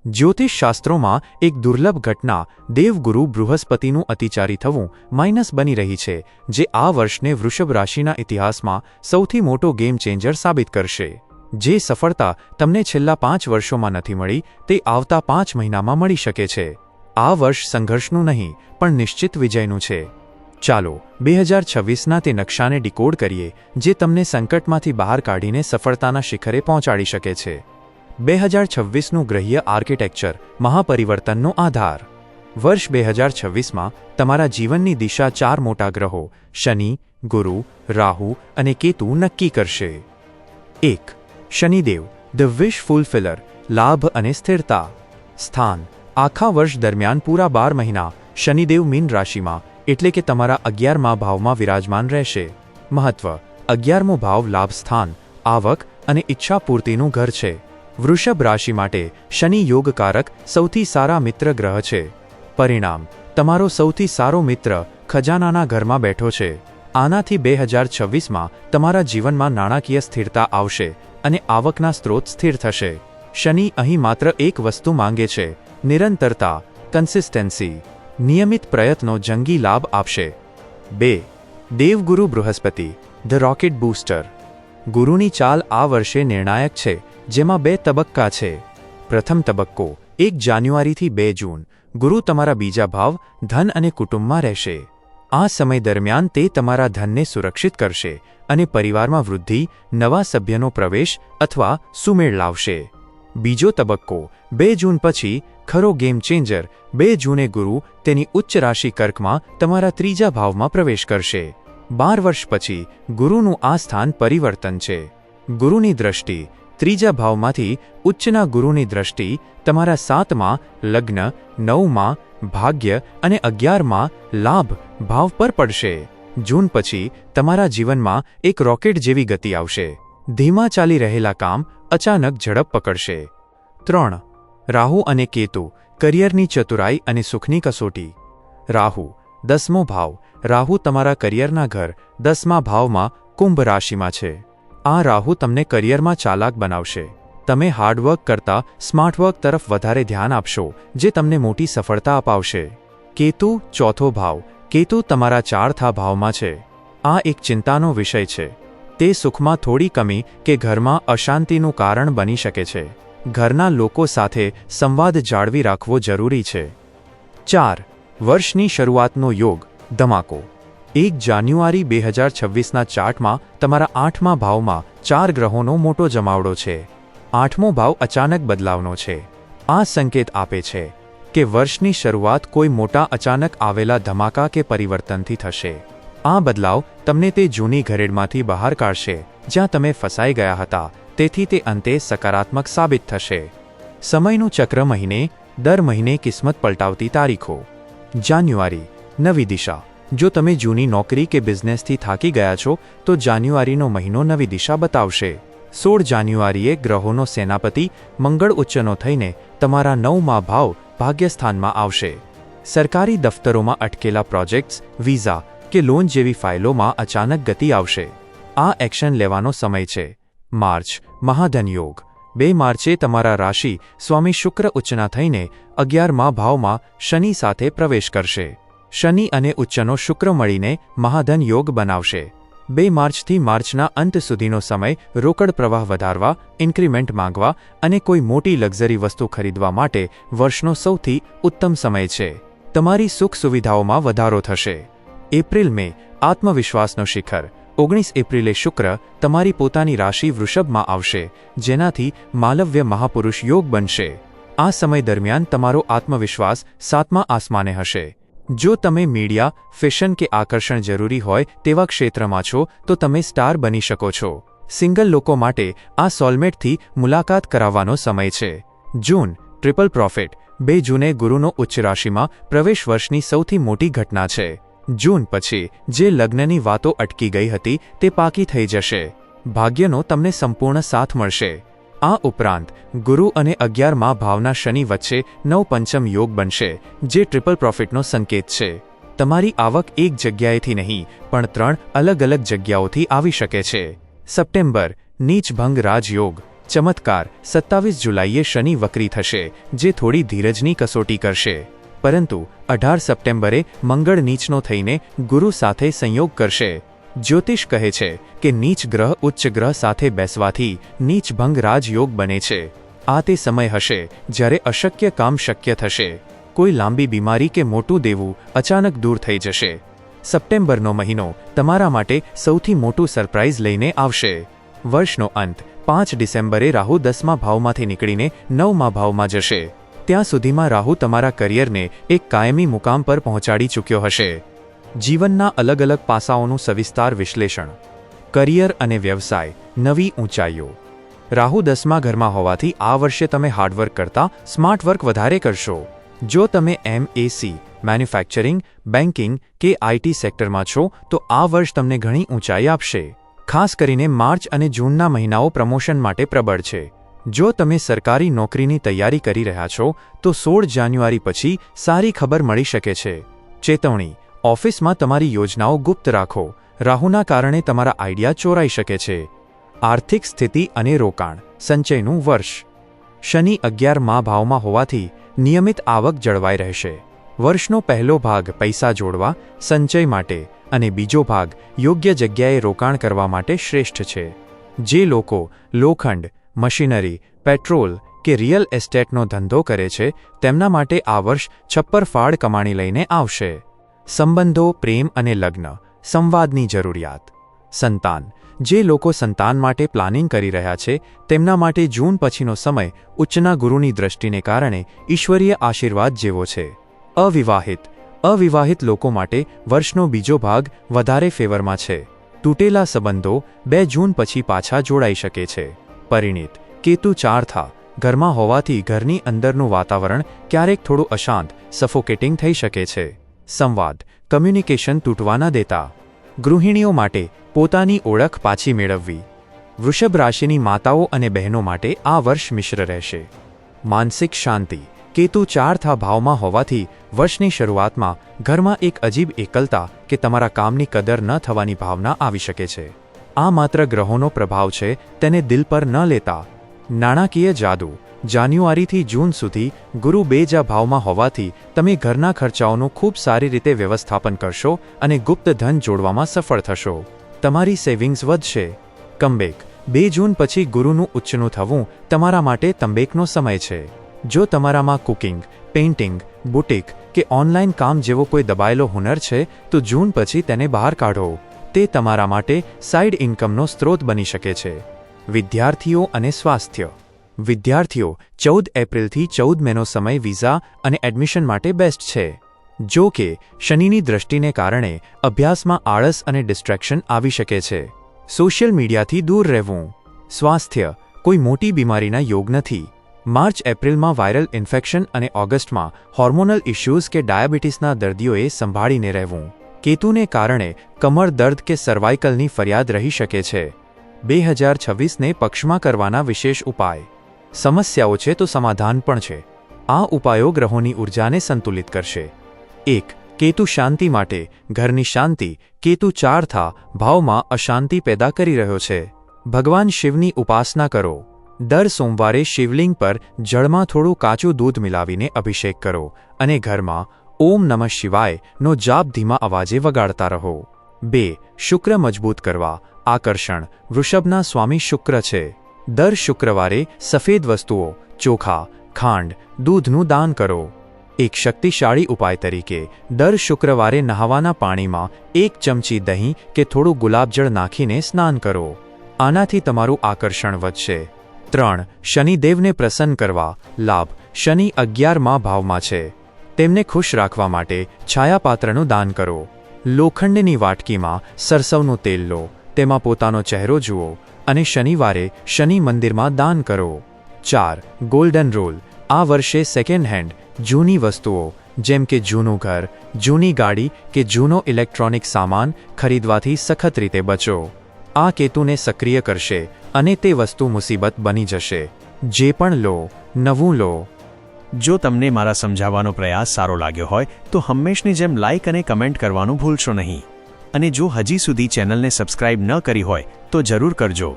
જ્યોતિષ શાસ્ત્રોમાં એક દુર્લભ ઘટના દેવગુરુ બૃહસ્પતિનું અતિચારી થવું માઇનસ બની રહી છે, જે આ વર્ષને વૃષભ રાશિના ઇતિહાસમાં સૌથી મોટો ગેમ ચેન્જર સાબિત કરશે. જે સફળતા તમને છેલ્લા 5 વર્ષોમાં નથી મળી, તે આવતા 5 મહિનામાં મળી શકે છે. આ વર્ષ સંઘર્ષનું નહીં, પણ નિશ્ચિત વિજયનું છે. ચાલો 2026ના તે નકશાને ડીકોડ કરીએ, જે તમને સંકટમાંથી બહાર કાઢીને સફળતાના શિખરે પહોંચાડી શકે છે. 2026નું ગ્રહ્ય આર્કિટેક્ચર મહાપરિવર્તનનો આધાર. વર્ષ 2026માં તમારા જીવનની દિશા 4 મોટા ગ્રહો શનિ, ગુરુ, રાહુ અને કેતુ નક્કી કરશે. 1. શનિદેવ, ધ વિશ ફુલફિલર, લાભ અને સ્થિરતા. સ્થાન: આખા વર્ષ દરમિયાન પૂરા 12 મહિના શનિદેવ મીન રાશિમાં એટલે કે તમારા 11મા ભાવમાં વિરાજમાન રહેશે. મહત્વ: 11મો ભાવ લાભ સ્થાન, આવક અને ઈચ્છા પૂર્તિનું ઘર છે. વૃષભ રાશિ માટે શનિ યોગકારક સૌથી સારા મિત્ર ગ્રહ છે. પરિણામ: તમારો સૌથી સારો મિત્ર ખજાનાના ઘરમાં બેઠો છે. આનાથી 2026માં તમારા જીવનમાં નાણાકીય સ્થિરતા આવશે અને આવકના સ્ત્રોત સ્થિર થશે. શનિ અહીં માત્ર એક વસ્તુ માંગે છે: નિરંતરતા, કન્સિસ્ટન્સી. નિયમિત પ્રયત્નો જંગી લાભ આપશે. 2. દેવગુરુ બૃહસ્પતિ, ધ રોકેટ બૂસ્ટર. ગુરુની ચાલ આ વર્ષે નિર્ણાયક છે, જેમાં 2 તબક્કા છે. પ્રથમ તબક્કો 1 જાન્યુઆરીથી 2 જૂન. ગુરુ તમારા બીજા ભાવ ધન અને કુટુંબમાં રહેશે. આ સમય દરમિયાન તે તમારા ધનને સુરક્ષિત કરશે અને પરિવારમાં વૃદ્ધિ, નવા સભ્યનો પ્રવેશ અથવા સુમેળ લાવશે. બીજો તબક્કો 2 જૂન પછી ખરો ગેમ ચેન્જર. 2 જૂને ગુરુ તેની ઉચ્ચ રાશિ કર્કમાં તમારા ત્રીજા ભાવમાં પ્રવેશ કરશે. 12 વર્ષ પછી ગુરુનું આ સ્થાન પરિવર્તન છે. ગુરુની દ્રષ્ટિ ત્રીજા ભાવમાંથી ઉચ્ચના ગુરુની દ્રષ્ટિ તમારા 7મા લગ્ન, 9મા ભાગ્ય અને 11મા લાભ ભાવ પર પડશે. જૂન પછી તમારા જીવનમાં એક રોકેટ જેવી ગતિ આવશે. ધીમા ચાલી રહેલા કામ અચાનક ઝડપ પકડશે. 3. રાહુ અને કેતુ, કરિયરની ચતુરાઈ અને સુખની કસોટી. રાહુ 10મો ભાવ. રાહુ તમારા કરિયરના ઘર 10મા ભાવમાં કુંભ રાશિમાં છે. આ રાહુ તમને કરિયરમાં ચાલાક બનાવશે. તમે હાર્ડવર્ક કરતાં સ્માર્ટવર્ક તરફ વધારે ધ્યાન આપશો, જે તમને મોટી સફળતા અપાવશે. કેતુ 4થો ભાવ. કેતુ તમારા 4થા ભાવમાં છે. આ એક ચિંતાનો વિષય છે. તે સુખમાં થોડી કમી કે ઘરમાં અશાંતિનું કારણ બની શકે છે. ઘરના લોકો સાથે સંવાદ જાળવી રાખવો જરૂરી છે. 4. વર્ષની શરૂઆતનો યોગ ધમાકો. 1 જાન્યુઆરી 2026ના ચાર્ટમાં તમારા 8મા ભાવમાં 4 ગ્રહોનો મોટો જમાવડો છે. 8મો ભાવ અચાનક બદલાવનો છે. આ સંકેત આપે છે કે વર્ષની શરૂઆત કોઈ મોટા અચાનક આવેલા ધમાકા કે પરિવર્તનથી થશે. આ બદલાવ તમને તે જૂની ઘરેડમાંથી બહાર કાઢશે જ્યાં તમે ફસાઈ ગયા હતા, તેથી તે અંતે સકારાત્મક સાબિત થશે. સમયનું ચક્ર મહિને દર મહિને કિસ્મત પલટાવતી તારીખો. જાન્યુઆરી નવી દિશા. જો તમે જૂની નોકરી કે બિઝનેસથી થાકી ગયા છો, તો જાન્યુઆરીનો મહિનો નવી દિશા બતાવશે. 16 જાન્યુઆરીએ ગ્રહોનો સેનાપતિ મંગળ ઉચ્ચનો થઈને તમારા 9મા ભાવ ભાગ્યસ્થાનમાં આવશે. સરકારી દફતરોમાં અટકેલા પ્રોજેક્ટ્સ, વિઝા કે લોન જેવી ફાઇલોમાં અચાનક ગતિ આવશે. આ એક્શન લેવાનો સમય છે. માર્ચ મહાધન યોગ. 2 માર્ચે તમારા રાશિ સ્વામી શુક્ર ઉચ્ચના થઈને 11મા ભાવમાં શનિ સાથે પ્રવેશ કરશે. શનિ અને ઉચ્ચનો શુક્ર મળીને મહાધન યોગ બનાવશે. 2 માર્ચથી માર્ચના અંત સુધીનો સમય રોકડ પ્રવાહ વધારવા, ઇન્ક્રીમેન્ટ માંગવા અને કોઈ મોટી લક્ઝરી વસ્તુ ખરીદવા માટે વર્ષનો સૌથી ઉત્તમ સમય છે. તમારી સુખ સુવિધાઓમાં વધારો થશે. એપ્રિલ મે આત્મવિશ્વાસનો શિખર. 19 એપ્રિલે શુક્ર તમારી પોતાની રાશિ વૃષભમાં આવશે, જેનાથી માલવ્ય મહાપુરુષ યોગ બનશે. આ સમય દરમિયાન તમારો આત્મવિશ્વાસ 7મા આસમાને હશે. જો તમે મીડિયા, ફેશન કે આકર્ષણ જરૂરી હોય તેવા ક્ષેત્રમાં છો, તો તમે સ્ટાર બની શકો છો. સિંગલ લોકો માટે આ સોલમેટથી મુલાકાત કરાવવાનો સમય છે. જૂન ટ્રિપલ પ્રોફિટ. 2 જૂને ગુરુનો ઉચ્ચ રાશિમાં પ્રવેશ વર્ષની સૌથી મોટી ઘટના છે. જૂન પછી જે લગ્નની વાતો અટકી ગઈ હતી તે પાકી થઈ જશે. ભાગ્યનો તમને સંપૂર્ણ સાથ મળશે. આ ઉપરાંત ગુરુ અને 11મા ભાવના શનિ વચ્ચે 9 પંચમ યોગ બનશે, જે ટ્રિપલ પ્રોફિટનો સંકેત છે. તમારી આવક એક જગ્યાએથી નહીં, પણ 3 અલગ અલગ જગ્યાઓથી આવી શકે છે. સપ્ટેમ્બર નીચભંગ રાજયોગ. ચમત્કાર 27 જુલાઈએ શનિ વક્રી થશે, જે થોડી ધીરજની કસોટી કરશે. પરંતુ 18 સપ્ટેમ્બરે મંગળ નીચનો થઈને ગુરુ સાથે સંયોગ કરશે. જ્યોતિષ કહે છે કે નીચ ગ્રહ ઉચ્ચ ગ્રહ સાથે બેસવાથી નીચભંગ રાજયોગ બને છે. આ તે સમય હશે જ્યારે અશક્ય કામ શક્ય થશે. કોઈ લાંબી બીમારી કે મોટું દેવું અચાનક દૂર થઈ જશે. સપ્ટેમ્બરનો મહિનો તમારા માટે સૌથી મોટું સરપ્રાઇઝ લઈને આવશે. વર્ષનો અંત 5 ડિસેમ્બરે રાહુ 10મા ભાવમાંથી નીકળીને 9મા ભાવમાં જશે. ત્યાં સુધીમાં રાહુ તમારા કરિયરને એક કાયમી મુકામ પર પહોંચાડી ચૂક્યો હશે. જીવનના અલગ અલગ પાસાઓનું સવિસ્તાર વિશ્લેષણ. કરિયર અને વ્યવસાય, નવી ઊંચાઈઓ. રાહુ 10મા ઘરમાં હોવાથી આ વર્ષે તમે હાર્ડવર્ક કરતાં સ્માર્ટ વર્ક વધારે કરશો. જો તમે MAC, મેન્યુફેક્ચરિંગ, બેન્કિંગ કે IT સેક્ટરમાં છો તો આ વર્ષ તમને ઘણી ઊંચાઈ આપશે. ખાસ કરીને માર્ચ અને જૂનના મહિનાઓ પ્રમોશન માટે પ્રબળ છે. જો તમે સરકારી નોકરીની તૈયારી કરી રહ્યા છો તો 16 જાન્યુઆરી પછી સારી ખબર મળી શકે છે. ચેતવણી: ઓફિસમાં તમારી યોજનાઓ ગુપ્ત રાખો. રાહુના કારણે તમારા આઈડિયા ચોરાઈ શકે છે. આર્થિક સ્થિતિ અને રોકાણ, સંચયનું વર્ષ. શનિ 11મા ભાવમાં હોવાથી નિયમિત આવક જળવાઈ રહેશે. વર્ષનો પહેલો ભાગ પૈસા જોડવા, સંચય માટે અને બીજો ભાગ યોગ્ય જગ્યાએ રોકાણ કરવા માટે શ્રેષ્ઠ છે. જે લોકો લોખંડ, મશીનરી, પેટ્રોલ કે રિયલ એસ્ટેટનો ધંધો કરે છે તેમના માટે આ વર્ષ છપ્પર ફાળ કમાણી લઈને આવશે. સંબંધો, પ્રેમ અને લગ્ન, સંવાદની જરૂરિયાત. સંતાન: જે લોકો સંતાન માટે પ્લાનિંગ કરી રહ્યા છે તેમના માટે જૂન પછીનો સમય ઉચ્ચના ગુરુની દ્રષ્ટિને કારણે ઈશ્વરીય આશીર્વાદ જેવો છે. અવિવાહિત લોકો માટે વર્ષનો બીજો ભાગ વધારે ફેવરમાં છે. તૂટેલા સંબંધો 2 જૂન પછી પાછા જોડાઈ શકે છે. પરિણીત: કેતુ 4થા ઘરમાં હોવાથી ઘરની અંદરનું વાતાવરણ ક્યારેક થોડું અશાંત, સફોકેટિંગ થઈ શકે છે. સંવાદ, કમ્યુનિકેશન તૂટવા ન દેતા. ગૃહિણીઓ માટે પોતાની ઓળખ પાછી મેળવવી. વૃષભ રાશિની માતાઓ અને બહેનો માટે આ વર્ષ મિશ્ર રહેશે. માનસિક શાંતિ: કેતુ 4થા ભાવમાં હોવાથી વર્ષની શરૂઆતમાં ઘરમાં એક અજીબ એકલતા કે તમારા કામની કદર ન થવાની ભાવના આવી શકે છે. આ માત્ર ગ્રહોનો પ્રભાવ છે, તેને દિલ પર ન લેતા. નાણાકીય જાદુ: જાન્યુઆરીથી જૂન સુધી ગુરુ 2જા ભાવમાં હોવાથી તમે ઘરના ખર્ચાઓનું ખૂબ સારી રીતે વ્યવસ્થાપન કરશો અને ગુપ્ત ધન જોડવામાં સફળ થશો. તમારી સેવિંગ્સ વધશે. કમબેક: 2 જૂન પછી ગુરુનું ઉચ્ચનું થવું તમારા માટે તંબેકનો સમય છે. જો તમારામાં કુકિંગ, પેઇન્ટિંગ, બુટીક કે ઓનલાઈન કામ જેવો કોઈ દબાયેલો હુનર છે તો જૂન પછી તેને બહાર કાઢો. તે તમારા માટે સાઇડ ઇન્કમનો સ્ત્રોત બની શકે છે. વિદ્યાર્થીઓ અને સ્વાસ્થ્ય. વિદ્યાર્થીઓ 14 એપ્રિલથી 14 મેનો સમય વિઝા અને એડમિશન માટે બેસ્ટ છે. જો કે શનિની દ્રષ્ટિને કારણે અભ્યાસમાં આળસ અને ડિસ્ટ્રેક્શન આવી શકે છે. સોશિયલ મીડિયાથી દૂર રહેવું. સ્વાસ્થ્ય: કોઈ મોટી બીમારીના યોગ નથી. માર્ચ એપ્રિલમાં વાયરલ ઇન્ફેક્શન અને ઓગસ્ટમાં હોર્મોનલ ઇશ્યુઝ કે ડાયાબિટીસના દર્દીઓએ સંભાળીને રહેવું. કેતુને કારણે કમર દર્દ કે સર્વાઇકલની ફરિયાદ રહી શકે છે. 2026ને પક્ષમાં કરવાના વિશેષ ઉપાય. સમસ્યાઓ છે તો સમાધાન પણ છે. આ ઉપાયો ગ્રહોની ઉર્જાને સંતુલિત કરશે. 1. કેતુ શાંતિ માટે ઘરની શાંતિ. કેતુ 4થા ભાવમાં અશાંતિ પેદા કરી રહ્યો છે. ભગવાન શિવની ઉપાસના કરો. દર સોમવારે શિવલિંગ પર જળમાં થોડું કાચું દૂધ મિલાવીને અભિષેક કરો અને ઘરમાં ઓમ નમઃ શિવાય નો જાપ ધીમા અવાજે વગાડતા રહો. 2. શુક્ર મજબૂત કરવા. આકર્ષણ: વૃષભના સ્વામી શુક્ર છે. દર શુક્રવારે સફેદ વસ્તુઓ, ચોખા, ખાંડ, દૂધનું દાન કરો. એક શક્તિશાળી ઉપાય તરીકે દર શુક્રવારે નહાવાના પાણીમાં 1 ચમચી દહીં કે થોડું ગુલાબજળ નાખીને સ્નાન કરો. આનાથી તમારું આકર્ષણ વધશે. 3. શનિદેવને પ્રસન્ન કરવા. લાભ: શનિ 11મા ભાવમાં છે. તેમને ખુશ રાખવા માટે છાયાપાત્રનું દાન કરો. લોખંડની વાટકીમાં સરસવનું તેલ લો, તેમાં પોતાનો ચહેરો જુઓ અને શનિવારે શનિ મંદિરમાં દાન કરો. 4. Golden rule. આ વર્ષે સેકન્ડ હેન્ડ જૂની વસ્તુઓ જેમ કે જૂનું ઘર, જૂની ગાડી કે જૂનો ઇલેક્ટ્રોનિક સામાન ખરીદવાથી સખત રીતે બચો. આ કેતુને સક્રિય કરશે અને તે વસ્તુ મુસીબત બની જશે. જે પણ લો, નવું લો. જો તમને મારા સમજાવવાનો પ્રયાસ સારો લાગ્યો હોય તો હંમેશની જેમ લાઇક અને કમેન્ટ કરવાનું ભૂલશો નહીં. અને જો હજી સુધી ચેનલને સબસ્ક્રાઇબ ન કરી હોય તો જરૂર કરજો.